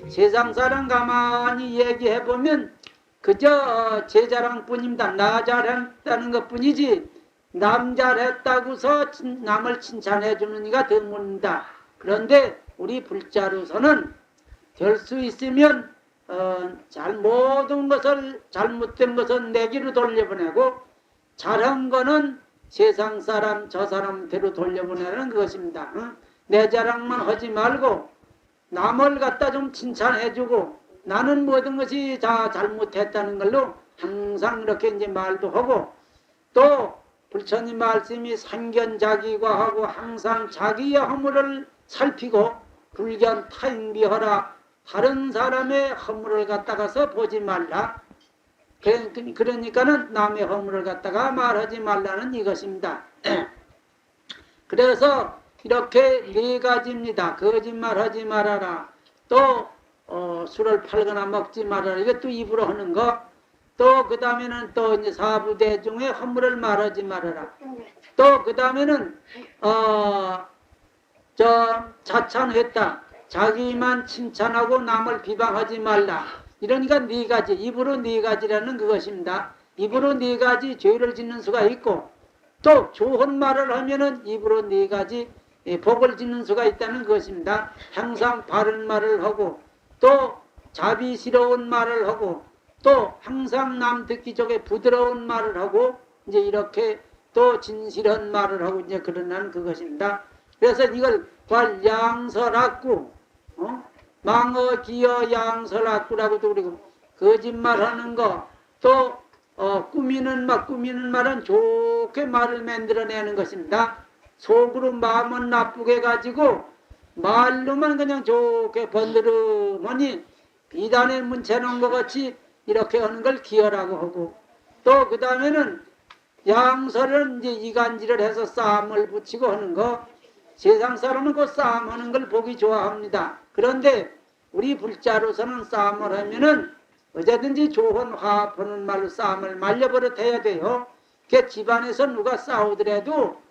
세상 사람 가만히 얘기해보면 그저 제 자랑뿐입니다. 나 잘했다는 것뿐이지 남 잘했다고서 남을 칭찬해주는 이가 드뭅니다. 그런데 우리 불자로서는 될 수 있으면 모든 것을 잘못된 것은 내기로 돌려보내고 잘한 거는 세상 사람 저 사람대로 돌려보내는 것입니다. 내 자랑만 하지 말고 남을 갖다 좀 칭찬해주고 나는 모든 것이 다 잘못했다는 걸로 항상 이렇게 이제 말도 하고 또 부처님 말씀이 상견자기과하고 항상 자기의 허물을 살피고 불견 타인비하라 다른 사람의 허물을 갖다가서 보지 말라. 그러니까는 남의 허물을 갖다가 말하지 말라는 이것입니다. 그래서 이렇게 네 가지입니다. 거짓말하지 말아라. 또 술을 팔거나 먹지 말아라. 이것도 입으로 하는 거. 또 그 다음에는 또 이제 사부대중의 허물을 말하지 말아라. 또 그 다음에는 자찬했다. 자기만 칭찬하고 남을 비방하지 말라. 이러니까 네 가지, 입으로 네 가지라는 그것입니다. 입으로 네 가지 죄를 짓는 수가 있고 또 좋은 말을 하면은 입으로 네 가지 복을 짓는 수가 있다는 것입니다. 항상 바른 말을 하고 또 자비스러운 말을 하고 또 항상 남 듣기 좋게 부드러운 말을 하고 이제 이렇게 또 진실한 말을 하고 이제 그러는 그것입니다. 그래서 이걸 관양설악구, 망어 기어 양설악구라고도 그러고 거짓말하는 거, 또 꾸미는 말은 좋게 말을 만들어내는 것입니다. 속으로 마음은 나쁘게 가지고 말로만 그냥 좋게 번드르머니 비단에 문채놓은 것 같이 이렇게 하는 걸 기어라고 하고 또 그 다음에는 양설은 이제 이간질을 해서 싸움을 붙이고 하는 거 세상 사람은 그 싸움하는 걸 보기 좋아합니다. 그런데 우리 불자로서는 싸움을 하면은 어제든지 좋은 화합하는 말로 싸움을 말려버릇해야 돼요. 그 집안에서 누가 싸우더라도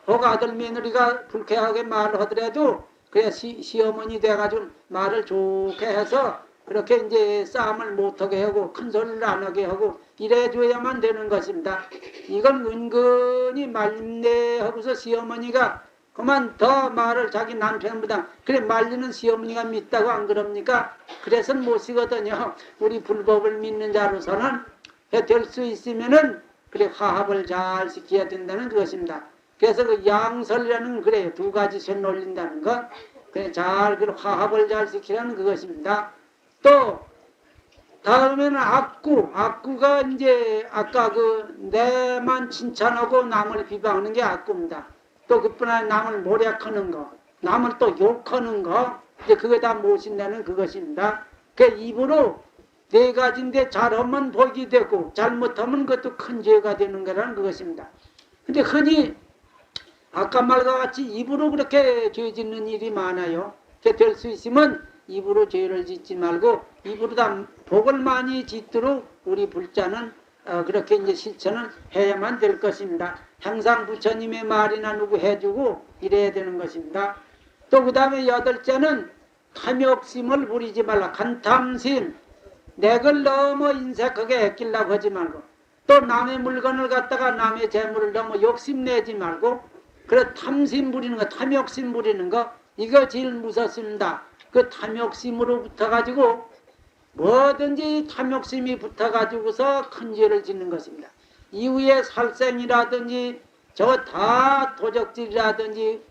혹 아들 며느리가 불쾌하게 말을 하더라도 그냥 시어머니 돼가지고 말을 좋게 해서 그렇게 이제 싸움을 못하게 하고 큰 소리를 안 하게 하고 이래줘야만 되는 것입니다. 이건 은근히 말린내하고서 시어머니가 그만 더 말을 자기 남편보다 그래 말리는 시어머니가 믿다고 안 그럽니까? 그래서는 못쓰거든요. 우리 불법을 믿는 자로서는 될 수 있으면은 그래 화합을 잘 시켜야 된다는 것입니다. 그래서 그 양설이라는 그래요. 두 가지 선 올린다는 것. 그래 잘 그 화합을 잘 시키라는 그것입니다. 또 다음에는 악구가 이제 아까 그 내만 칭찬하고 남을 비방하는 게 악구입니다. 또 그뿐 아니라 남을 모략하는 거, 남을 또 욕하는 거, 이제 그게 다 모신다는 그것입니다. 그 입으로 네 가지인데 잘하면 복이 되고 잘못하면 그것도 큰 죄가 되는 거라는 그것입니다. 근데 흔히 아까 말과 같이 입으로 그렇게 죄 짓는 일이 많아요. 될 수 있으면 입으로 죄를 짓지 말고 입으로 다 복을 많이 짓도록 우리 불자는 그렇게 이제 실천을 해야만 될 것입니다. 항상 부처님의 말이나 누구 해주고 이래야 되는 것입니다. 또 그 다음에 여덟째는 탐욕심을 부리지 말라. 간탐심, 내걸 너무 인색하게 애끼려고 하지 말고 또 남의 물건을 갖다가 남의 재물을 너무 욕심내지 말고 그래 탐심 부리는 거, 탐욕심 부리는 거 이거 제일 무섭습니다. 그 탐욕심으로 붙어가지고 뭐든지 탐욕심이 붙어가지고서 큰 죄를 짓는 것입니다. 이후에 살생이라든지 저 다 도적질이라든지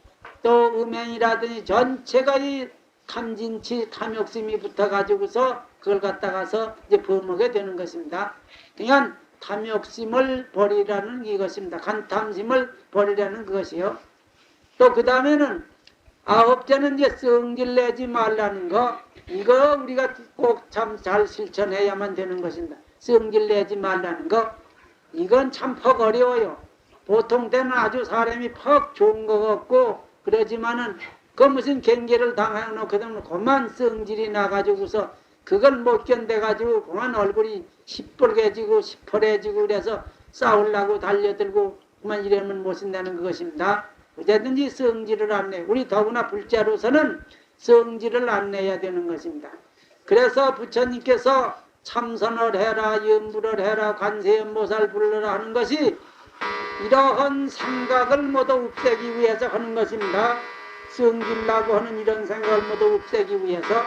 또 음행이라든지 전체가 이 탐진치 탐욕심이 붙어가지고서 그걸 갖다가서 이제 범하게 되는 것입니다. 그러니까 탐욕심을 버리라는 이것입니다. 간탐심을 버리라는 그것이요. 또 그 다음에는 아홉째는 이제 성질 내지 말라는 거. 이거 우리가 꼭 참 잘 실천해야만 되는 것입니다. 성질 내지 말라는 거. 이건 참 퍽 어려워요. 보통 때는 아주 사람이 퍽 좋은 것 같고 그러지만은 그 무슨 경계를 당해놓거든 그만 성질이 나가지고서 그걸 못 견뎌가지고 그만 얼굴이 시뻘개지고 시퍼래지고 그래서 싸우려고 달려들고 그만 이러면 못 쓴다는 것입니다. 어쨌든지 성질을 안 내. 우리 더구나 불자로서는 성질을 안 내야 되는 것입니다. 그래서 부처님께서 참선을 해라, 염불을 해라, 관세음보살 불러라 하는 것이 이러한 생각을 모두 없애기 위해서 하는 것입니다. 성질나고 하는 이런 생각을 모두 없애기 위해서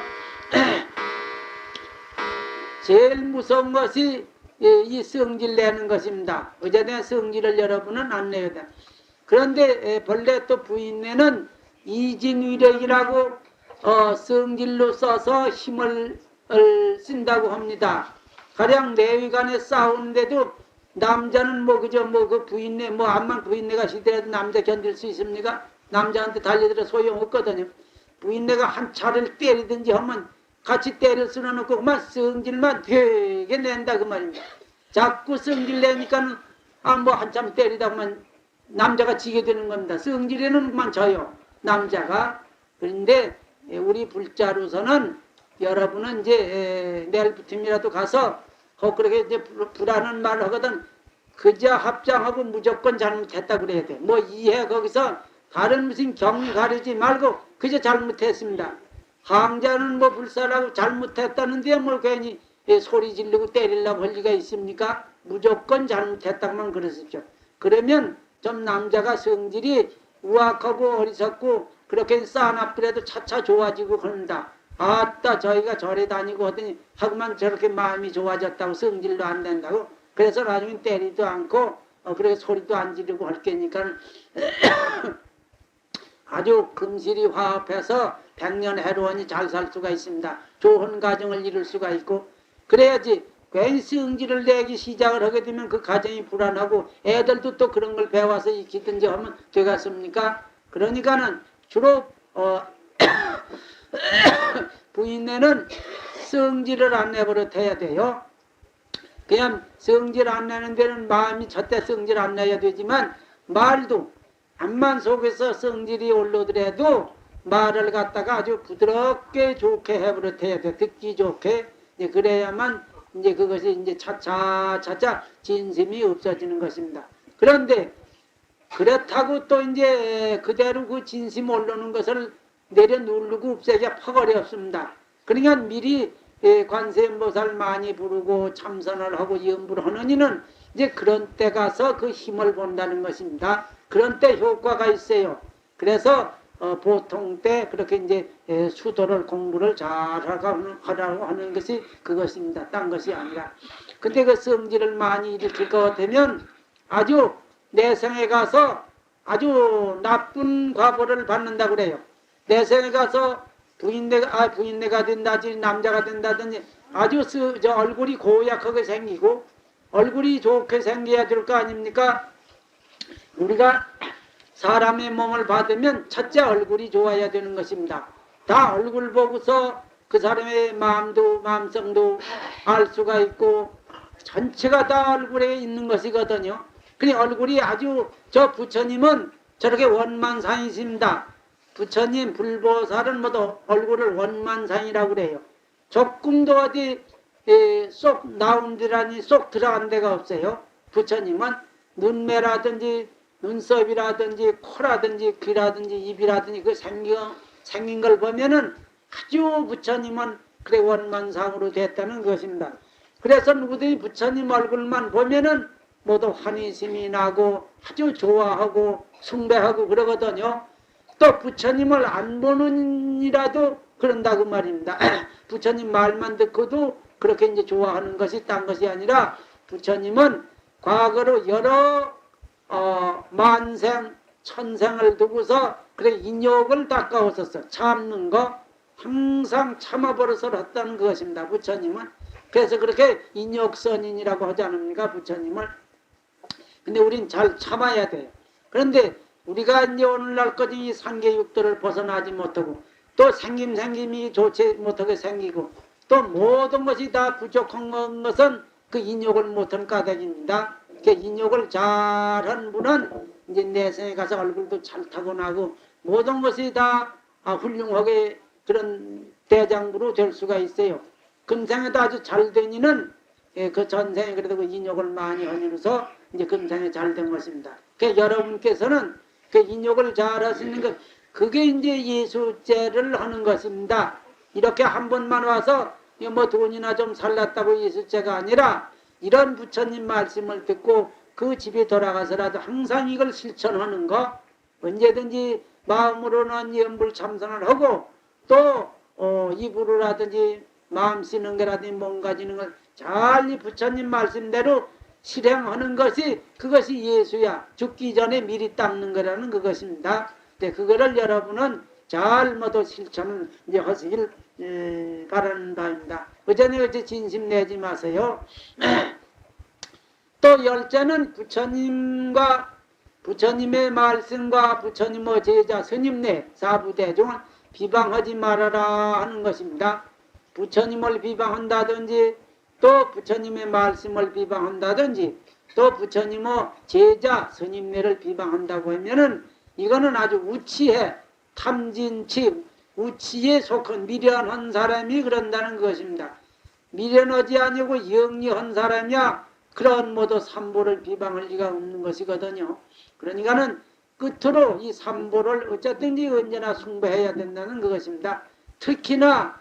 제일 무서운 것이 이 성질 내는 것입니다. 어제는 성질을 여러분은 안 내야 돼. 그런데 본래 또 부인내는 이진위력이라고 성질로 써서 힘을 쓴다고 합니다. 가령 내위간에 싸우는데도 남자는 그 부인내 암만 부인내가 시대라도 남자 견딜 수 있습니까? 남자한테 달려들어 소용없거든요. 부인내가 한 차를 때리든지 하면 같이 때릴 수는 없고 그만 성질만 되게 낸다 그 말입니다. 자꾸 성질 내니까는 한참 때리다 보면 남자가 지게 되는 겁니다. 성질에는 그만 져요 남자가. 그런데 우리 불자로서는 여러분은 이제 내일부터라도 가서 그렇게 이제 불하는 말을 하거든. 그저 합장하고 무조건 잘못했다 그래야 돼. 이해 거기서 다른 무슨 경 가리지 말고 그저 잘못했습니다. 항자는 불살하고 잘못했다는데 괜히 소리 지르고 때리려고 할 리가 있습니까? 무조건 잘못했다고만 그러십시오. 그러면 좀 남자가 성질이 우악하고 어리석고 그렇게 싸납더라도 차차 좋아지고 그런다. 아따 저희가 절에 다니고 하더니 하고만 저렇게 마음이 좋아졌다고 성질도 안 된다고. 그래서 나중에 때리도 않고 그렇게 소리도 안 지르고 할 게니까 아주 금실이 화합해서 백년 해로원이 잘 살 수가 있습니다. 좋은 가정을 이룰 수가 있고 그래야지. 괜히 성질을 내기 시작을 하게 되면 그 가정이 불안하고 애들도 또 그런 걸 배워서 익히든지 하면 되겠습니까? 그러니까는 주로 부인네는 성질을 안 내버려 둬야 돼요. 그냥 성질 안 내는 데는 마음이 저때 성질 안 내야 되지만 말도 암만 속에서 성질이 올라오더라도 말을 갖다가 아주 부드럽게 좋게 해버려 둬야 돼. 듣기 좋게. 그래야만 이제 그것이 이제 차차 진심이 없어지는 것입니다. 그런데 그렇다고 또 이제 그대로 그 진심 올라오는 것을 내려 누르고 없애기가 퍽 어렵습니다. 그러니까 미리 관세음보살 많이 부르고 참선을 하고 염불을 하는 이는 이제 그런 때 가서 그 힘을 본다는 것입니다. 그런 때 효과가 있어요. 그래서 보통 때 그렇게 이제 수도를 공부를 잘 하라고 하는 것이 그것입니다. 딴 것이 아니라. 근데 그 성질을 많이 일으킬 것 같으면 아주 내생에 가서 아주 나쁜 과보를 받는다고 그래요. 내생에 가서 부인내가 된다든지 남자가 된다든지 아주 얼굴이 고약하게 생기고 얼굴이 좋게 생겨야 될 거 아닙니까? 우리가 사람의 몸을 받으면 첫째 얼굴이 좋아야 되는 것입니다. 다 얼굴 보고서 그 사람의 마음성도 알 수가 있고 전체가 다 얼굴에 있는 것이거든요. 그니 얼굴이 아주 부처님은 저렇게 원만상이십니다. 부처님 불보살은 모두 얼굴을 원만상이라고 그래요. 조금도 어디 쏙 나온 데라니 쏙 들어간 데가 없어요. 부처님은 눈매라든지 눈썹이라든지 코라든지 귀라든지 입이라든지 그 생긴 걸 보면은 아주 부처님은 그래 원만상으로 됐다는 것입니다. 그래서 누구든지 부처님 얼굴만 보면은 모두 환희심이 나고 아주 좋아하고 숭배하고 그러거든요. 또 부처님을 안 보는이라도 그런다고 말입니다. 부처님 말만 듣고도 그렇게 이제 좋아하는 것이 딴 것이 아니라 부처님은 과거로 여러 만생 천생을 두고서 그래 인욕을 닦아오셨어. 참는 거 항상 참아버릇을 했다는 것입니다. 부처님은. 그래서 그렇게 인욕선인이라고 하지 않습니까? 부처님을. 근데 우린 잘 참아야 돼요. 그런데 우리가 이제 오늘날까지 이 상계육도를 벗어나지 못하고 또 생김이 좋지 못하게 생기고 또 모든 것이 다 부족한 것은 그 인욕을 못한 까닭입니다. 그 인욕을 잘한 분은 이제 내생에 가서 얼굴도 잘 타고나고 모든 것이 다 훌륭하게 그런 대장부로 될 수가 있어요. 금생에도 아주 잘 되니는 그 전생에 그래도 그 인욕을 많이 하면서 이제 금생에 잘 된 것입니다. 그 여러분께서는 그 인욕을 잘 하시는 것, 그게 이제 예수죄를 하는 것입니다. 이렇게 한 번만 와서 이거 뭐 돈이나 좀 살랐다고 있을 죄가 아니라 이런 부처님 말씀을 듣고 그 집에 돌아가서라도 항상 이걸 실천하는 거, 언제든지 마음으로는 염불 참선을 하고 또 입으로라든지 마음 쓰는 거라든지 몸 가지는 걸 잘 이 부처님 말씀대로 실행하는 것이 그것이 예수야. 죽기 전에 미리 닦는 거라는 그것입니다. 네, 그거를 여러분은 잘 모두 실천을 이제 하시길 바라는 바입니다. 어제 진심 내지 마세요. 또 열째는 부처님과 부처님의 말씀과 부처님의 제자 스님네 사부대중을 비방하지 말아라 하는 것입니다. 부처님을 비방한다든지 또 부처님의 말씀을 비방한다든지 또 부처님의 제자 스님네를 비방한다고 하면은 이거는 아주 우치해 탐진치 우치에 속한 미련한 사람이 그런다는 것입니다. 미련하지 아니고 영리한 사람이야 그런 모두 삼보를 비방할 리가 없는 것이거든요. 그러니까는 끝으로 이 삼보를 어쨌든지 언제나 숭배해야 된다는 그것입니다. 특히나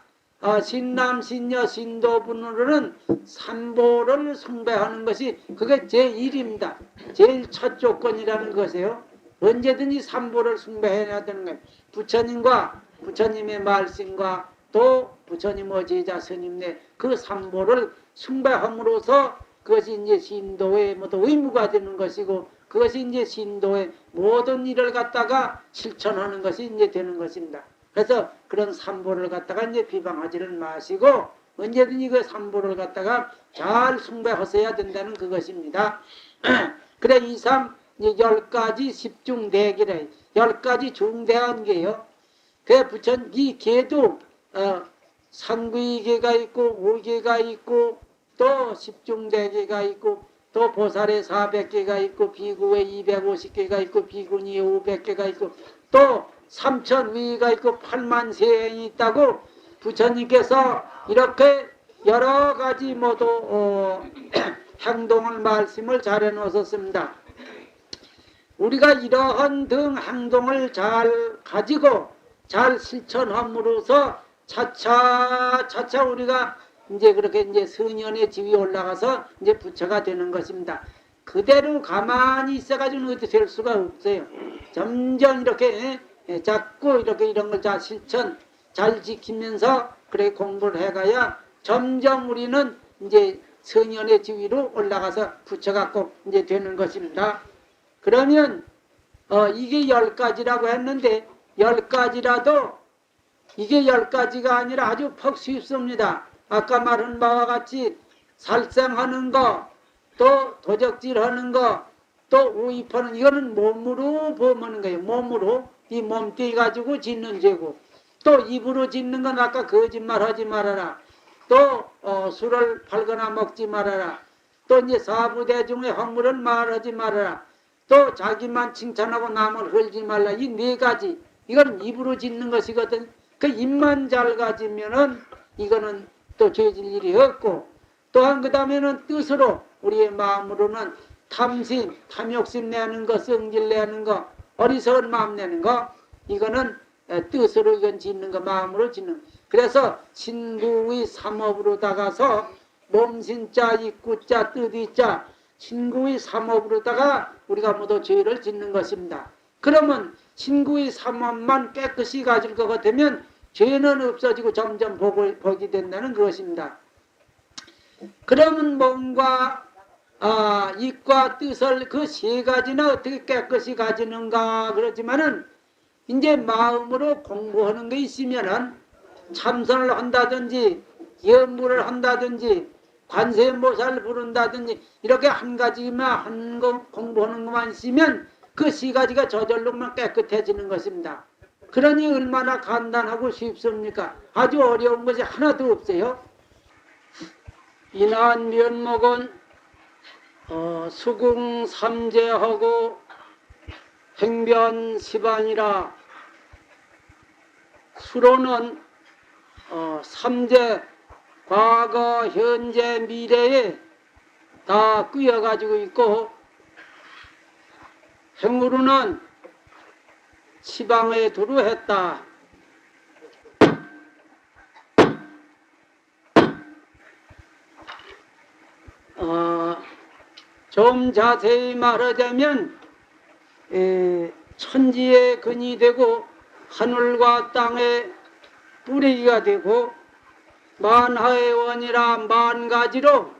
신남, 신녀, 신도분으로는 삼보를 숭배하는 것이 그게 제1입니다. 제일 첫 조건이라는 것이에요. 언제든지 삼보를 숭배해야 되는 거예요. 부처님과 부처님의 말씀과 또 부처님의 제자 스님네 그 삼보를 숭배함으로써 그것이 이제 신도의 모두 의무가 되는 것이고 그것이 이제 신도의 모든 일을 갖다가 실천하는 것이 이제 되는 것입니다. 그래서 그런 삼보를 갖다가 이제 비방하지를 마시고 언제든지 그 삼보를 갖다가 잘 숭배하셔야 된다는 그것입니다. 그래 이상 10가지 십중대기래 10가지 중대한 게요. 그 부천 이 개도 상구이계가 있고 오계가 있고 또 십중대계가 있고 또 보살의 400개가 있고 비구의 250개가 있고 비구니의 500개가 있고 또 3,000위가 있고 8만 세행이 있다고 부처님께서 이렇게 여러 가지 모두 행동을 말씀을 잘 해놓으셨습니다. 우리가 이러한 등 행동을 잘 가지고 잘 실천함으로써 차차 우리가 이제 그렇게 이제 성현의 지위에 올라가서 이제 부처가 되는 것입니다. 그대로 가만히 있어가지고는 어디 될 수가 없어요. 점점 이렇게 자꾸 이렇게 이런 걸 잘 실천 잘 지키면서 그렇게 공부를 해가야 점점 우리는 이제 성현의 지위로 올라가서 부처가 꼭 이제 되는 것입니다. 그러면 이게 10가지라고 했는데 10가지라도 이게 10가지가 아니라 아주 퍽 쉽습니다. 아까 말한 바와 같이 살생하는 거, 또 도적질하는 거, 또 우입하는 이거는 몸으로 범하는 거예요. 몸으로 이 몸뚱이 가지고 짓는 죄고 또 입으로 짓는 건 아까 거짓말하지 말아라. 또 술을 팔거나 먹지 말아라. 또 이제 사부대중의 허물을 말하지 말아라. 또 자기만 칭찬하고 남을 헐지 말라. 이 4가지 이건 입으로 짓는 것이거든. 그 입만 잘 가지면은 이거는 또 죄질 일이 없고 또한 그 다음에는 뜻으로 우리의 마음으로는 탐심, 탐욕심 내는 거, 성질 내는 거, 어리석은 마음 내는 거 이거는 뜻으로 이건 짓는 거, 마음으로 짓는 거. 그래서 신구의 삼업으로다가서 몸신자, 입구자, 뜻이자 신구의 삼업으로다가 우리가 모두 죄를 짓는 것입니다. 그러면 신구의 삼업만 깨끗이 가질 것 같으면 죄는 없어지고 점점 복이 된다는 것입니다. 그러면 몸과 입과 뜻을 그 3가지나 어떻게 깨끗이 가지는가 그러지만은 이제 마음으로 공부하는 게 있으면은 참선을 한다든지 염불을 한다든지 관세음보살을 부른다든지 이렇게 한 가지만 한 거 공부하는 것만 있으면 그 3가지가 저절로만 깨끗해지는 것입니다. 그러니 얼마나 간단하고 쉽습니까? 아주 어려운 것이 하나도 없어요. 인한 면목은 수궁 삼재하고 행변 시반이라 수로는 삼재 과거 현재 미래에 다 끄여가지고 있고 행으로는 시방에 두루 했다. 좀 자세히 말하자면 천지의 근이 되고 하늘과 땅의 뿌리가 되고 만하의 원이라 만 가지로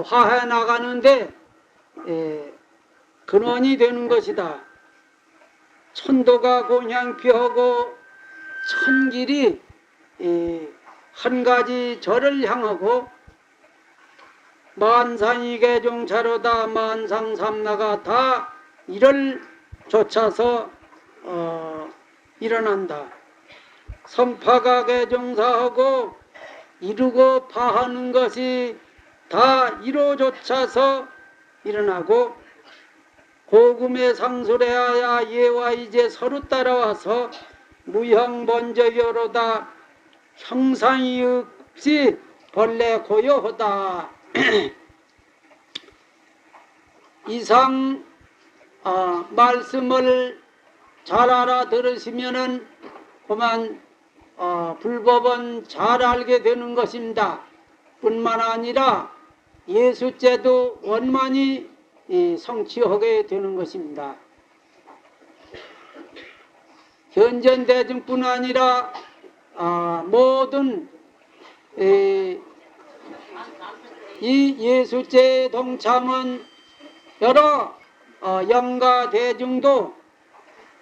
화해 나가는데 근원이 되는 것이다. 천도가 곤향 피하고 천길이 한 가지 절을 향하고 만상이 개종차로다 만상삼나가 다 이를 쫓아서 일어난다. 선파가 개종사하고 이루고 파하는 것이 다 이로 쫓아서 일어나고 고금의 상술해야 예와 이제 서로 따라와서 무형번적여로다 형상이 없이 본래 고요하다. 이상 말씀을 잘 알아들으시면은 그만 불법은 잘 알게 되는 것입니다. 뿐만 아니라 예수죄도 원만히 성취하게 되는 것입니다. 현전 대중뿐 아니라 모든 이 예수죄에 동참은 여러 영가 대중도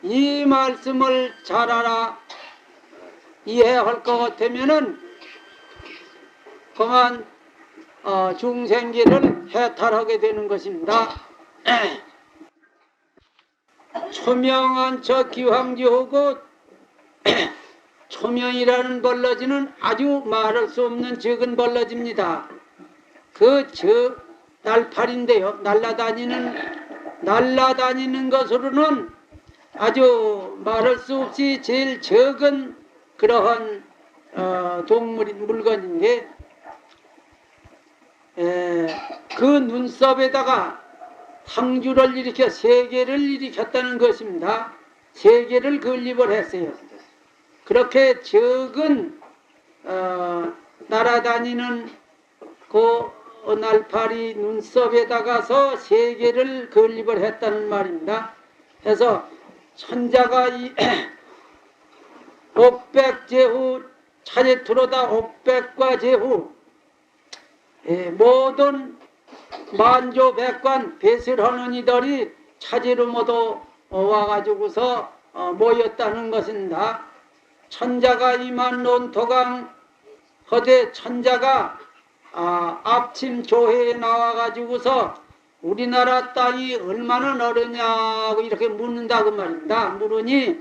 이 말씀을 잘 알아 이해할 것 같으면은 그만 중생기를 해탈하게 되는 것입니다. 초명한 저 기황지하고 초명이라는 벌러지는 아주 말할 수 없는 적은 벌러집니다. 저 날팔인데요. 날라다니는 것으로는 아주 말할 수 없이 제일 적은 그러한 물건인데 그 눈썹에다가 황주를 일으켜 세계를 일으켰다는 것입니다. 세계를 건립을 했어요. 그렇게 적은 날아다니는 그 날파리 눈썹에다가서 세계를 건립을 했다는 말입니다. 그래서 천자가 이 옥백제후 차제투로다 옥백과 제후 모든 만조백관 배설하는 이들이 차제로 모두 와가지고서 모였다는 것입니다. 천자가 임한 논토강 허대 천자가 앞침 조회에 나와가지고서 우리나라 땅이 얼마나 넓으냐고 이렇게 묻는다고 말입니다. 물으니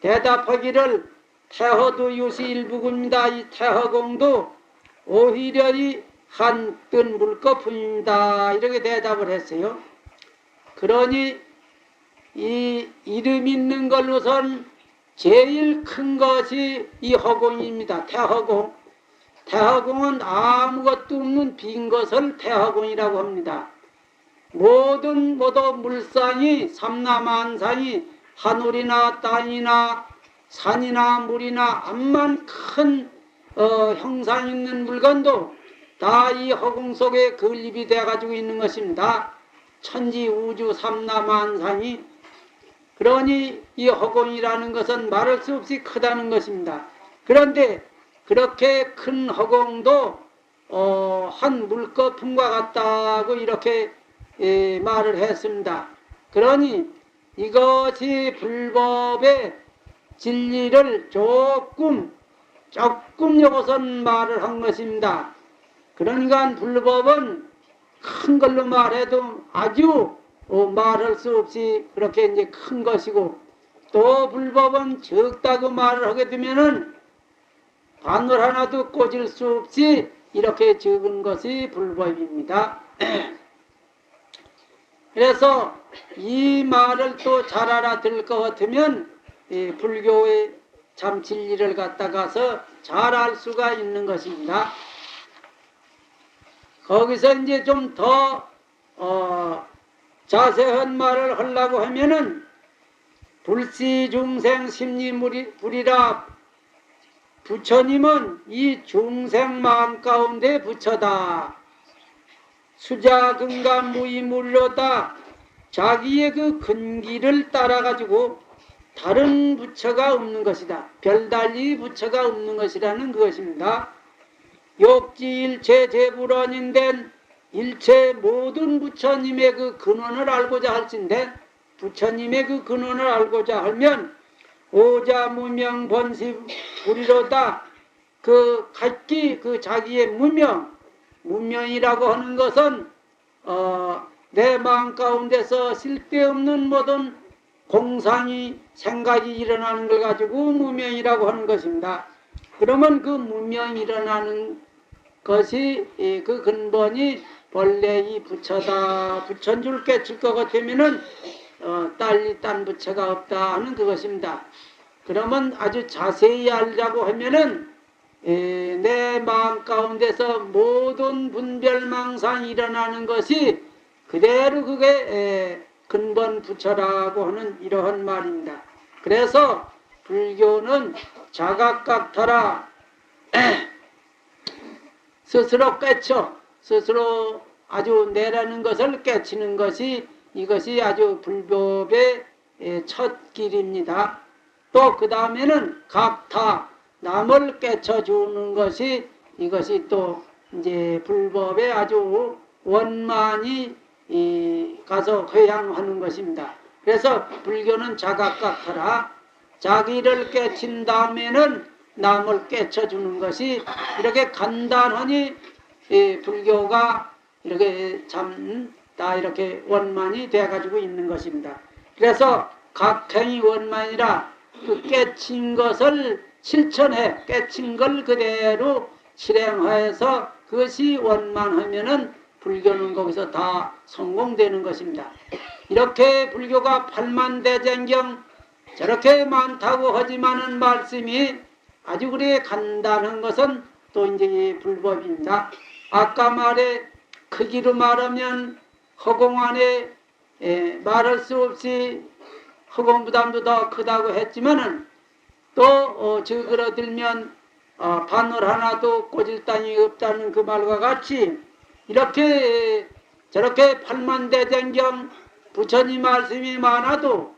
대답하기를 태허도 유시 일부입니다. 이 태허공도 오히려 이 한뜬 물거품입니다. 이렇게 대답을 했어요. 그러니 이 이름 있는 걸로선 제일 큰 것이 이 허공입니다. 태허공. 태허공은 아무것도 없는 빈 것을 태허공이라고 합니다. 모두 물상이 삼라만상이 하늘이나 땅이나 산이나 물이나 암만 큰 형상 있는 물건도 다 이 허공 속에 건립이 되어 가지고 있는 것입니다. 천지 우주 삼라만상이. 그러니 이 허공이라는 것은 말할 수 없이 크다는 것입니다. 그런데 그렇게 큰 허공도 한 물거품과 같다고 이렇게 말을 했습니다. 그러니 이것이 불법의 진리를 조금 여기선 말을 한 것입니다. 그러니까 불법은 큰 걸로 말해도 아주 말할 수 없이 그렇게 이제 큰 것이고, 또 불법은 적다고 말을 하게 되면은 바늘 하나도 꽂을 수 없이 이렇게 적은 것이 불법입니다. 그래서 이 말을 또 잘 알아들 것 같으면 불교의 참 진리를 갖다가서 잘 알 수가 있는 것입니다. 거기서 이제 좀 더 자세한 말을 하려고 하면은 불시중생 심리불이라 부처님은 이 중생 마음 가운데 부처다. 수자근가 무이물로다 자기의 그 근기를 따라가지고 다른 부처가 없는 것이다. 별달리 부처가 없는 것이라는 그것입니다. 욕지일체 제불원인된 일체 모든 부처님의 그 근원을 알고자 할진데 부처님의 그 근원을 알고자 하면 오자무명 번시불이로다 그 각기 그 자기의 무명이라고 하는 것은 내 마음 가운데서 쓸데없는 모든 공상이 생각이 일어나는 걸 가지고 무명이라고 하는 것입니다. 그러면 그 무명이 일어나는 것이 그 근본이 본래 이 부처다. 부처인 줄 깨칠 것 같으면은 딸리 딴 부처가 없다 하는 그것입니다. 그러면 아주 자세히 알자고 하면은 내 마음 가운데서 모든 분별망상이 일어나는 것이 그대로 그게 근본 부처라고 하는 이러한 말입니다. 그래서 불교는 자각각타라 스스로 깨쳐 스스로 아주 내라는 것을 깨치는 것이 이것이 아주 불법의 첫 길입니다. 또 그 다음에는 각타 남을 깨쳐주는 것이 이것이 또 이제 불법의 아주 원만히 가서 회양하는 것입니다. 그래서 불교는 자각각하라 자기를 깨친 다음에는 남을 깨쳐주는 것이 이렇게 간단하니 불교가 이렇게 참 다 이렇게 원만이 돼가지고 있는 것입니다. 그래서 각행이 원만이라 그 깨친 것을 실천해 깨친 걸 그대로 실행하여서 그것이 원만하면은 불교는 거기서 다 성공되는 것입니다. 이렇게 불교가 팔만대장경 저렇게 많다고 하지만은 말씀이 아주 그리 간단한 것은 또 이제 불법입니다. 아까 말에 크기로 말하면 허공 안에 말할 수 없이 허공부담도 더 크다고 했지만은 또 적으러들면 바늘 하나도 꽂을 땅이 없다는 그 말과 같이 이렇게 저렇게 팔만대장경 부처님 말씀이 많아도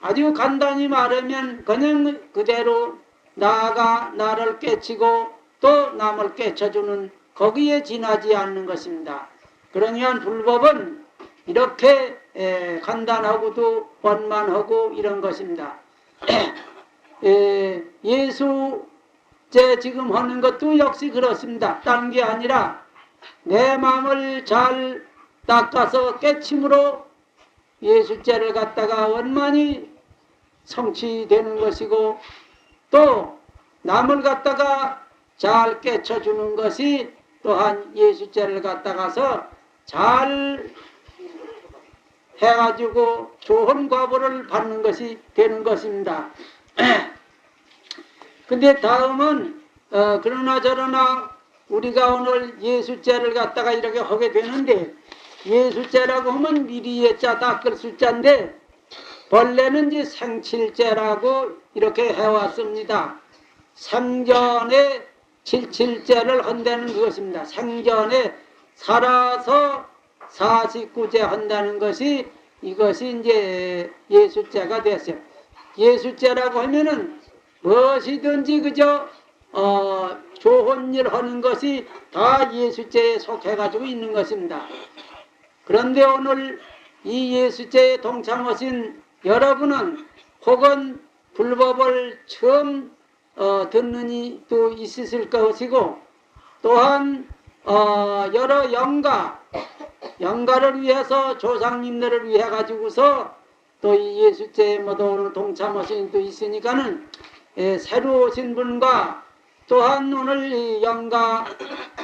아주 간단히 말하면 그냥 그대로 나아가 나를 깨치고 또 남을 깨쳐주는 거기에 지나지 않는 것입니다. 그러면 불법은 이렇게 간단하고도 원만하고 이런 것입니다. 예수제 지금 하는 것도 역시 그렇습니다. 다른 게 아니라 내 마음을 잘 닦아서 깨침으로 예수제를 갖다가 원만히 성취되는 것이고 또 남을 갖다가 잘 깨쳐주는 것이 또한 예수제를 갖다가서 잘 해가지고 좋은 과보를 받는 것이 되는 것입니다. 근데 다음은 그러나 저러나 우리가 오늘 예수제를 갖다가 이렇게 하게 되는데 예수제라고 하면 미리의 자 닦을 숫자인데 본래는 이제 생칠제라고 이렇게 해왔습니다. 생전에 칠칠제를 한다는 그것입니다. 생전에 살아서 49제 한다는 것이 이것이 이제 예수제가 됐어요. 예수제라고 하면은 무엇이든지 그저 좋은 일 하는 것이 다 예수제에 속해가지고 있는 것입니다. 그런데 오늘 이 예수제에 동참하신 여러분은 혹은 불법을 처음 듣는 이도 있으실 것이고 또한 여러 영가를 위해서 조상님들을 위해 가지고서 또 이 예수제에 모두 오늘 동참하신 이도 있으니까는 새로 오신 분과 또한 오늘 이 영가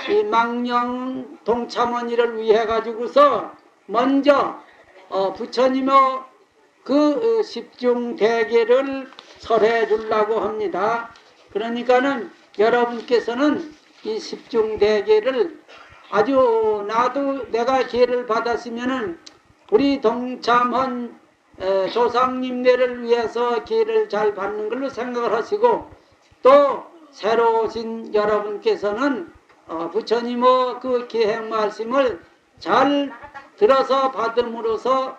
이 망령 동참원이를 위해 가지고서 먼저 부처님의 그 십중대계를 설해 주려고 합니다. 그러니까는 여러분께서는 이 십중대계를 아주 나도 내가 기회를 받았으면은 우리 동참한 조상님들을 위해서 기회를 잘 받는 걸로 생각을 하시고 또 새로 오신 여러분께서는 부처님의 그 기행 말씀을 잘 들어서 받음으로써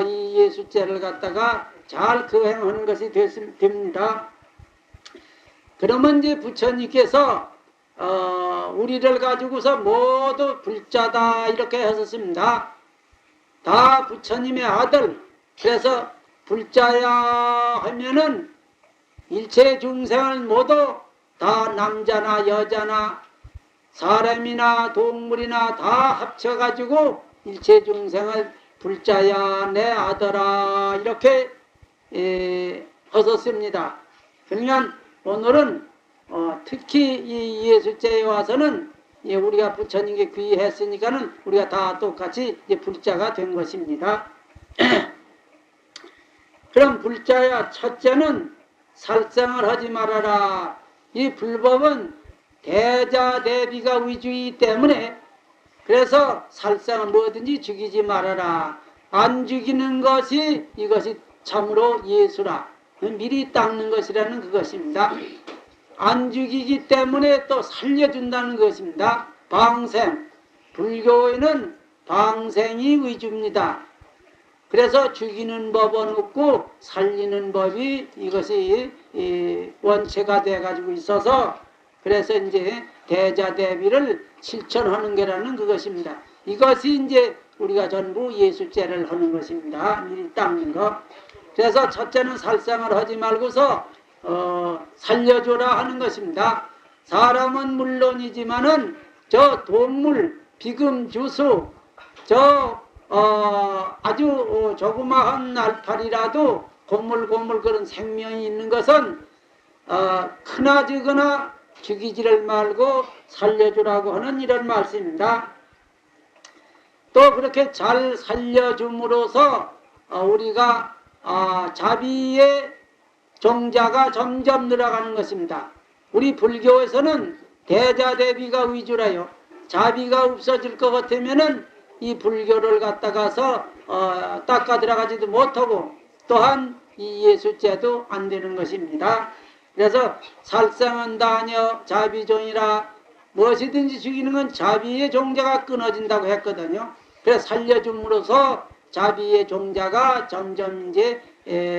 이 예수죄를 갖다가 잘 거행하는 것이 됩니다. 그러면 이제 부처님께서 우리를 가지고서 모두 불자다 이렇게 하셨습니다. 다 부처님의 아들. 그래서 불자야 하면은 일체 중생을 모두 다 남자나 여자나 사람이나 동물이나 다 합쳐가지고 일체 중생을 불자야 내 아들아 이렇게 하셨습니다. 그러면 오늘은 특히 이 예수죄에 와서는 우리가 부처님께 귀했으니까는 우리가 다 똑같이 불자가 된 것입니다. 그럼 불자야 첫째는 살생을 하지 말아라. 이 불법은 대자대비가 위주이기 때문에 그래서 살생을 뭐든지 죽이지 말아라. 안 죽이는 것이 이것이 참으로 예수라. 미리 닦는 것이라는 그것입니다. 안 죽이기 때문에 또 살려준다는 것입니다. 방생. 불교에는 방생이 위주입니다. 그래서 죽이는 법은 없고 살리는 법이 이것이 원체가 돼가지고 있어서 그래서 이제 대자대비를 실천하는 게라는 그것입니다. 이것이 이제 우리가 전부 예수죄를 하는 것입니다. 미리 닦는 것. 그래서 첫째는 살생을 하지 말고서 살려줘라 하는 것입니다. 사람은 물론이지만은 저 동물, 비금, 주수, 아주 조그마한 날파리라도 고물고물 그런 생명이 있는 것은 크나 적으나 죽이지를 말고 살려주라고 하는 이런 말씀입니다. 또 그렇게 잘 살려줌으로써 우리가 자비의 종자가 점점 늘어가는 것입니다. 우리 불교에서는 대자대비가 위주라요. 자비가 없어질 것 같으면은 이 불교를 갖다가서 닦아 들어가지도 못하고 또한 이 예수죄도 안 되는 것입니다. 그래서 살생은 다녀 자비종이라 무엇이든지 죽이는 건 자비의 종자가 끊어진다고 했거든요. 그래서 살려줌으로써 자비의 종자가 점점 이제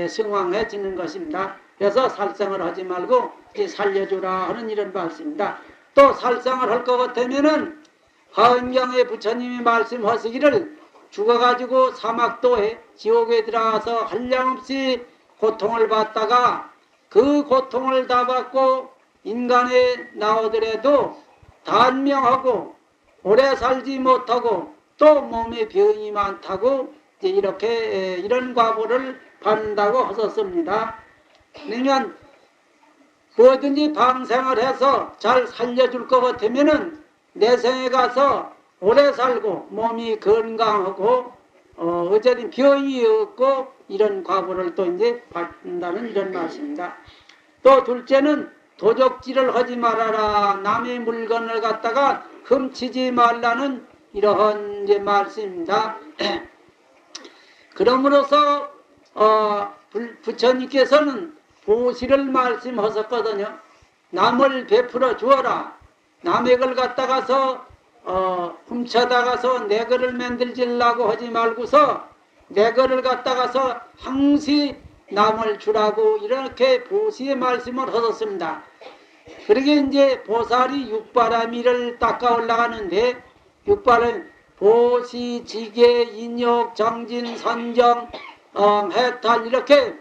승왕해지는 것입니다. 그래서 살생을 하지 말고 이제 살려주라 하는 이런 말씀입니다. 또 살생을 할 것 같으면은 화엄경에 부처님이 말씀하시기를 죽어가지고 사막도에 지옥에 들어가서 한량없이 고통을 받다가 그 고통을 다 받고 인간에 나오더라도 단명하고 오래 살지 못하고 또 몸에 병이 많다고 이제 이렇게 이런 과보를 받는다고 하셨습니다. 그러면 뭐든지 방생을 해서 잘 살려줄 것 같으면은 내생에 가서 오래 살고 몸이 건강하고 어쨌든 병이 없고 이런 과보를 또 이제 받는다는 이런 말씀입니다. 또 둘째는 도적질을 하지 말아라. 남의 물건을 갖다가 훔치지 말라는 이러한 이제 말씀입니다. 그러므로서 부처님께서는 보시를 말씀하셨거든요. 남을 베풀어 주어라. 남의 걸 갖다가서 훔쳐다가서 내 거를 만들지려고 하지 말고서 내 거를 갖다가서 항시 남을 주라고 이렇게 보시의 말씀을 하셨습니다. 그러게 이제 보살이 육바라미를 닦아 올라가는데 육바는 보시, 지계, 인욕, 정진, 선정, 해탈 이렇게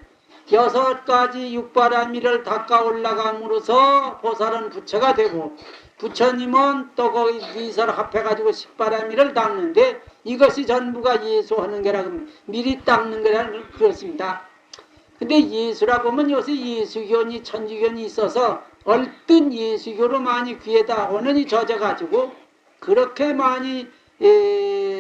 6가지 육바라미를 닦아 올라감으로써 보살은 부처가 되고 부처님은 또 거기 이설 합해가지고 10바라미를 닦는데 이것이 전부가 예수하는 게라고 미리 닦는 거라는 그렇습니다. 근데 예수라고 하면 요새 예수교니 천주교니 있어서 얼뜬 예수교로 많이 귀에다 오는이 젖어가지고 그렇게 많이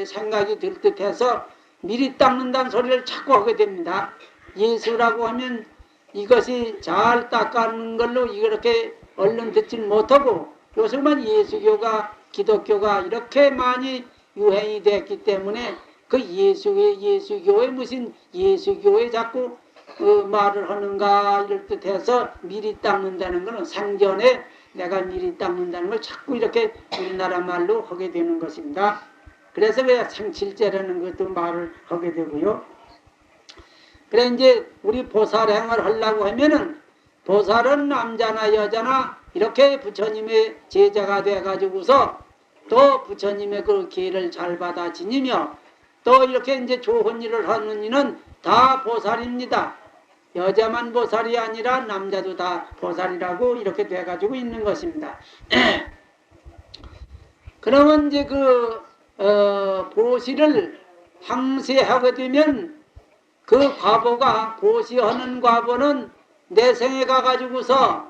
생각이 들 듯해서 미리 닦는다는 소리를 자꾸 하게 됩니다. 예수라고 하면 이것이 잘 닦아는 걸로 이렇게 얼른 듣진 못하고 요즘은 예수교가 기독교가 이렇게 많이 유행이 됐기 때문에 그 예수교에 무슨 예수교에 자꾸 말을 하는가 이럴 듯해서 미리 닦는다는 것은 생전에 내가 미리 닦는다는 걸 자꾸 이렇게 우리나라 말로 하게 되는 것입니다. 그래서 왜 생칠제라는 것도 말을 하게 되고요. 그래 이제 우리 보살행을 하려고 하면은 보살은 남자나 여자나 이렇게 부처님의 제자가 돼 가지고서 또 부처님의 그 기회를 잘 받아 지니며 또 이렇게 이제 좋은 일을 하는 이는 다 보살입니다. 여자만 보살이 아니라 남자도 다 보살이라고 이렇게 돼 가지고 있는 것입니다. 그러면 이제 보시를 항세하게 되면 그 과보가 보시하는 과보는 내생에 가가지고서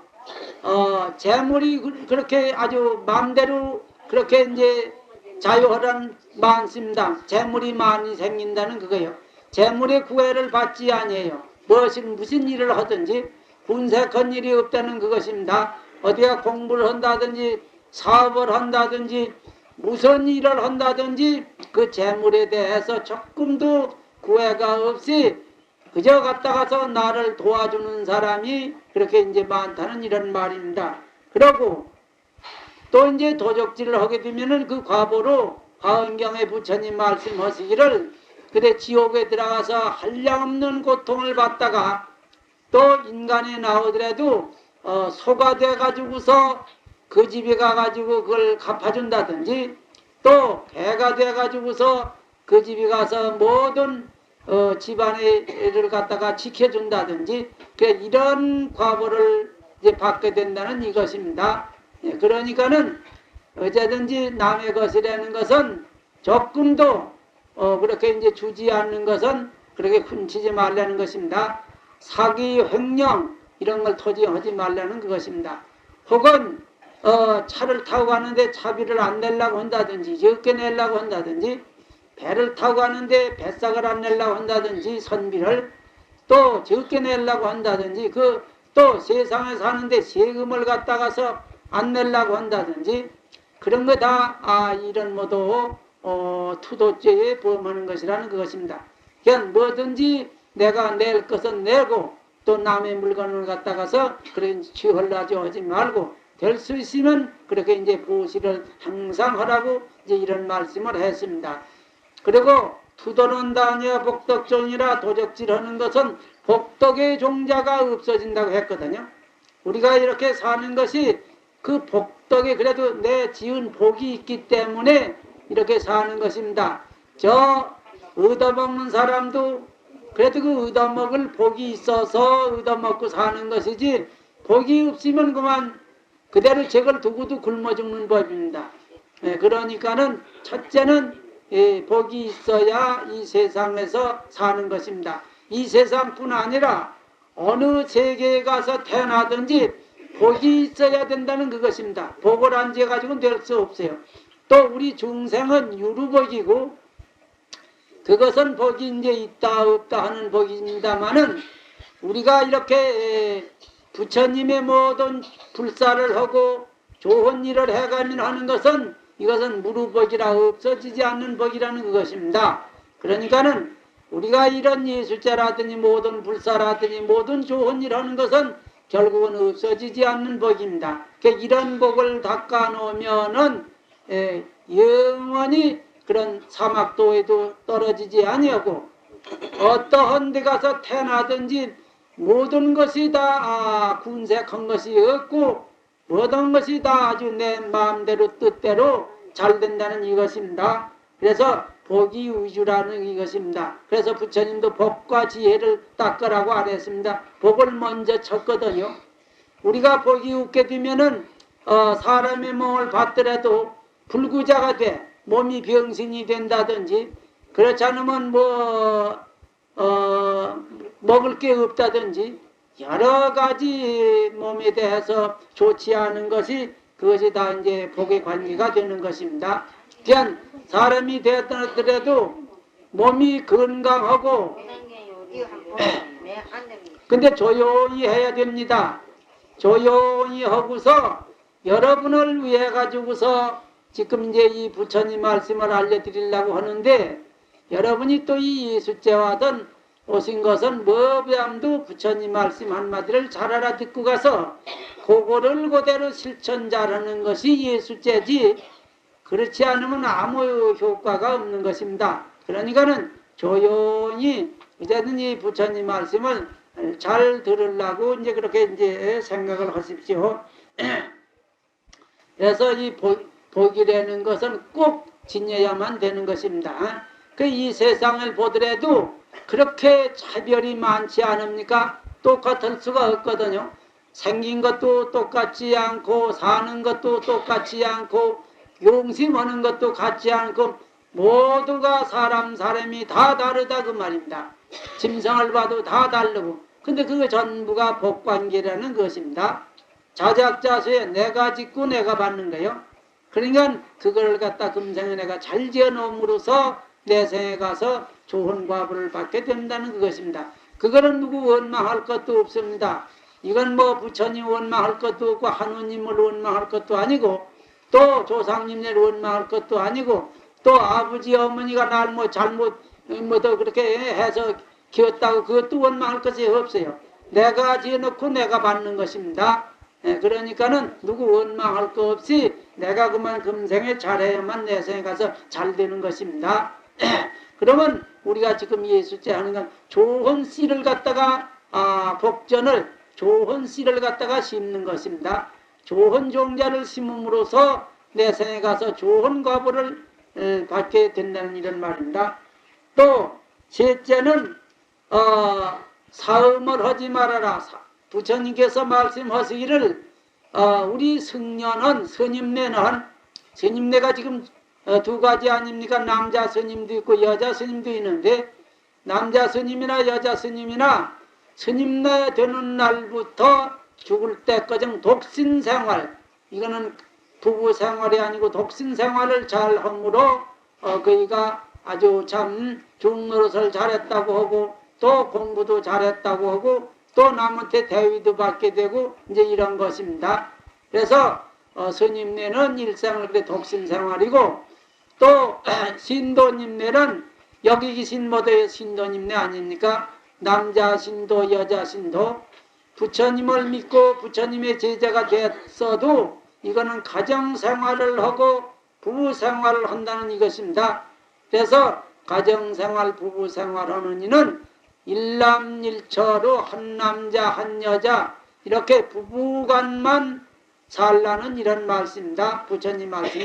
재물이 그렇게 아주 마음대로 그렇게 이제 자유하란 많습니다. 재물이 많이 생긴다는 그거예요. 재물의 구애를 받지 아니에요. 무슨 일을 하든지 군색한 일이 없다는 그것입니다. 어디가 공부를 한다든지 사업을 한다든지 무슨 일을 한다든지 그 재물에 대해서 조금도 구애가 없이 그저 갔다가서 나를 도와주는 사람이 그렇게 이제 많다는 이런 말입니다. 그러고 또 이제 도적질을 하게 되면은 그 과보로 화엄경에 부처님 말씀하시기를 그래 지옥에 들어가서 한량없는 고통을 받다가 또 인간에 나오더라도 소가 돼 가지고서 그 집에 가가지고 그걸 갚아준다든지 또 개가 돼 가지고서 그 집에 가서 모든 집안을 갖다가 지켜준다든지 이런 과보를 이제 받게 된다는 이것입니다. 그러니까는 어제든지 남의 것이라는 것은 조금도 그렇게 이제 주지 않는 것은 그렇게 훔치지 말라는 것입니다. 사기, 횡령 이런 걸 토지하지 말라는 그것입니다. 혹은 차를 타고 가는데 차비를 안 내려고 한다든지 적게 내려고 한다든지 배를 타고 가는데 뱃삭을 안 내려고 한다든지 선비를 또 적게 내려고 한다든지 또 세상에 사는데 세금을 갖다가서 안 내려고 한다든지 그런 거 다 이런 모두 투도죄에 범하는 것이라는 그것입니다. 그냥 뭐든지 내가 낼 것은 내고 또 남의 물건을 갖다가서 그런 취하려고 하지 말고 될 수 있으면 그렇게 이제 보시를 항상 하라고 이제 이런 말씀을 했습니다. 그리고 투도는 다녀 복덕종이라 도적질하는 것은 복덕의 종자가 없어진다고 했거든요. 우리가 이렇게 사는 것이 그 복덕에 그래도 내 지은 복이 있기 때문에 이렇게 사는 것입니다. 저 얻어먹는 사람도 그래도 그 얻어먹을 복이 있어서 얻어먹고 사는 것이지 복이 없으면 그만 그대로 저걸 두고도 굶어 죽는 법입니다. 그러니까는 첫째는 복이 있어야 이 세상에서 사는 것입니다. 이 세상뿐 아니라 어느 세계에 가서 태어나든지 복이 있어야 된다는 그것입니다. 복을 안 지어가지고는 될 수 없어요. 또 우리 중생은 유루복이고 그것은 복이 이제 있다 없다 하는 복입니다마는 우리가 이렇게 부처님의 모든 불사를 하고 좋은 일을 해가면 하는 것은 이것은 무루복이라 없어지지 않는 복이라는 그것입니다. 그러니까는 우리가 이런 예술자라든지 모든 불사라든지 모든 좋은 일 하는 것은 결국은 없어지지 않는 복입니다. 이런 복을 닦아 놓으면은 영원히 그런 사막도에도 떨어지지 아니하고 어떠한 데 가서 태어나든지 모든 것이 다 군색한 것이 없고 모든 것이 다 아주 내 마음대로 뜻대로 잘 된다는 이것입니다. 그래서 복이 위주라는 이것입니다. 그래서 부처님도 복과 지혜를 닦으라고 안 했습니다. 복을 먼저 쳤거든요. 우리가 복이 없게 되면은 사람의 몸을 받더라도 불구자가 돼 몸이 병신이 된다든지 그렇지 않으면 먹을 게 없다든지 여러 가지 몸에 대해서 좋지 않은 것이 그것이 다 이제 복의 관계가 되는 것입니다. 그냥 사람이 되었더라도 몸이 건강하고 근데 조용히 해야 됩니다. 조용히 하고서 여러분을 위해 가지고서 지금 이제 이 부처님 말씀을 알려드리려고 하는데 여러분이 또 이 예수죄와든 오신 것은 뭐뱀도 부처님 말씀 한마디를 잘 알아듣고 가서 그거를 그대로 실천 잘하는 것이 예수죄지 그렇지 않으면 아무 효과가 없는 것입니다. 그러니까는 조용히 어쨌든 이 부처님 말씀을 잘 들으려고 이제 그렇게 이제 생각을 하십시오. 그래서 이 복이라는 것은 꼭 지녀야만 되는 것입니다. 그 이 세상을 보더라도 그렇게 차별이 많지 않습니까? 똑같을 수가 없거든요. 생긴 것도 똑같지 않고 사는 것도 똑같지 않고 용심하는 것도 같지 않고 모두가 사람이 다 다르다 그 말입니다. 짐승을 봐도 다 다르고 근데 그거 전부가 복관계라는 것입니다. 자작자수에 내가 짓고 내가 받는 거예요. 그러니까 그걸 갖다 금생에 내가 잘 지어놓음으로써 내 생에 가서 좋은 과보를 받게 된다는 그것입니다. 그거는 누구 원망할 것도 없습니다. 이건 뭐 부처님 원망할 것도 없고 하느님을 원망할 것도 아니고 또 조상님을 원망할 것도 아니고 또 아버지 어머니가 날 뭐 잘못 더 그렇게 해서 키웠다고 그것도 원망할 것이 없어요. 내가 지어놓고 내가 받는 것입니다. 그러니까는 누구 원망할 거 없이 내가 그만 금생에 잘해야만 내 생에 가서 잘 되는 것입니다. 그러면 우리가 지금 예수제 하는 건 좋은 씨를 갖다가 복전을 좋은 씨를 갖다가 심는 것입니다. 좋은 종자를 심음으로써 내 생에 가서 좋은 과보를 받게 된다는 이런 말입니다. 또 셋째는 사음을 하지 말아라. 부처님께서 말씀하시기를 우리 승려는 스님네가 지금 두 가지 아닙니까? 남자 스님도 있고 여자 스님도 있는데 남자 스님이나 여자 스님이나 스님네 되는 날부터 죽을 때까지 독신 생활, 이거는 부부 생활이 아니고 독신 생활을 잘 함으로 그이가 아주 참 중노릇을 잘했다고 하고 또 공부도 잘했다고 하고 또 남한테 대위도 받게 되고 이제 이런 것입니다. 그래서 스님네는 일생을 그래 독신 생활이고 또 신도님네는 여기 계신 모두의 신도님네 아닙니까? 남자 신도 여자 신도 부처님을 믿고 부처님의 제자가 됐어도 이거는 가정생활을 하고 부부생활을 한다는 이것입니다. 그래서 가정생활 부부생활하는 이는 일남일처로 한 남자 한 여자 이렇게 부부간만 살라는 이런 말씀입니다. 부처님 말씀.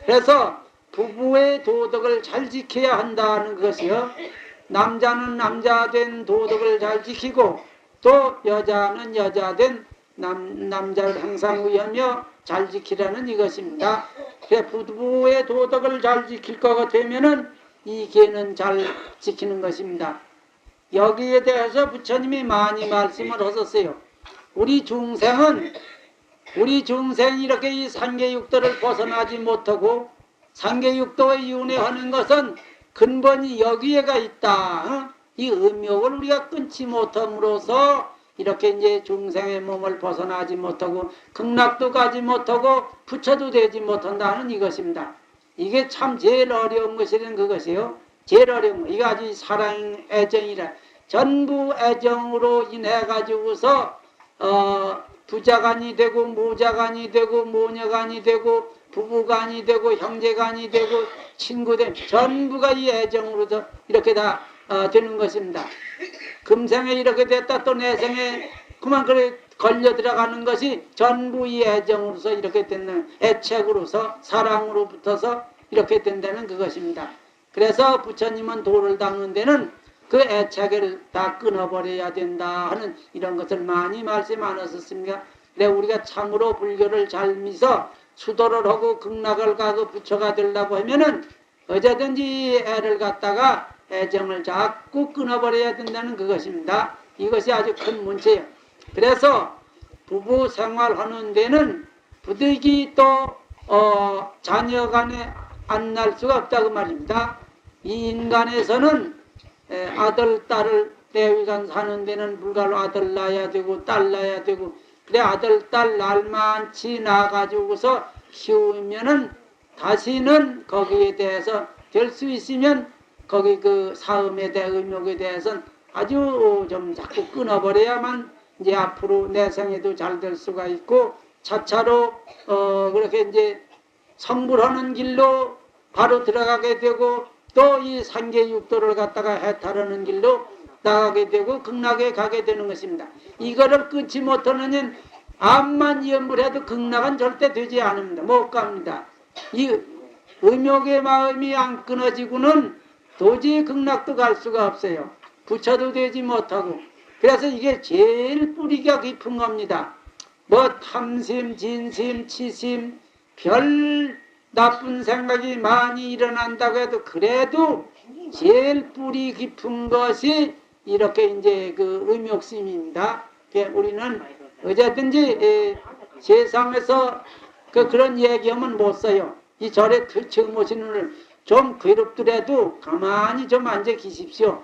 그래서 부부의 도덕을 잘 지켜야 한다는 것이요. 남자는 남자된 도덕을 잘 지키고 또 여자는 여자된 남자를 항상 위하며 잘 지키라는 이것입니다. 부부의 도덕을 잘 지킬 거가 되면은 이 개는 잘 지키는 것입니다. 여기에 대해서 부처님이 많이 말씀을 하셨어요. 우리 중생이 이렇게 이 상계육도를 벗어나지 못하고 상계육도의 윤회하는 것은 근본이 여기에가 있다. 이 음욕을 우리가 끊지 못함으로써 이렇게 이제 중생의 몸을 벗어나지 못하고 극락도 가지 못하고 부처도 되지 못한다는 이것입니다. 이게 참 제일 어려운 것이란 그것이요. 제일 어려운 거. 이게 아주 사랑 애정이라. 전부 애정으로 인해 가지고서 부자간이 되고 모자간이 되고 모녀간이 되고 부부간이 되고 형제간이 되고 친구들 전부가 이 애정으로서 이렇게 다 되는 것입니다. 금생에 이렇게 됐다 또 내생에 그만 그래 걸려 들어가는 것이 전부 이 애정으로서 이렇게 되는 애착으로서 사랑으로 붙어서 이렇게 된다는 그것입니다. 그래서 부처님은 도를 닦는 데는 그 애착을 다 끊어버려야 된다 하는 이런 것을 많이 말씀 안 하셨습니까? 그래 우리가 참으로 불교를 잘 믿어 수도를 하고 극락을 가고 부처가 되려고 하면은 어제든지 애를 갖다가 애정을 자꾸 끊어버려야 된다는 그것입니다. 이것이 아주 큰 문제예요. 그래서 부부 생활하는 데는 부득이 또 자녀 간에 안 날 수가 없다고 말입니다. 이 인간에서는 아들, 딸을 대위간 사는 데는 불가로 아들 낳아야 되고 딸 낳아야 되고 그래 아들, 딸 날만치 낳아가지고서 키우면은 다시는 거기에 대해서 될 수 있으면 거기 그 사음에 대해 의목에 대해서는 아주 좀 자꾸 끊어버려야만 이제 앞으로 내 생에도 잘 될 수가 있고 차차로 그렇게 이제 성불하는 길로 바로 들어가게 되고 또 이 상계육도를 갖다가 해탈하는 길로 나가게 되고 극락에 가게 되는 것입니다. 이거를 끊지 못하는 암만 염불해도 극락은 절대 되지 않습니다. 못 갑니다. 이 음욕의 마음이 안 끊어지고는 도저히 극락도 갈 수가 없어요. 부처도 되지 못하고. 그래서 이게 제일 뿌리가 깊은 겁니다. 뭐 탐심, 진심, 치심, 별 나쁜 생각이 많이 일어난다고 해도 그래도 제일 뿌리 깊은 것이 이렇게 이제 그 음욕심입니다. 우리는 어쨌든지 세상에서 그런 얘기하면 못 써요. 이 절에 처음 오시는 분을 좀 괴롭더라도 가만히 좀 앉아 계십시오.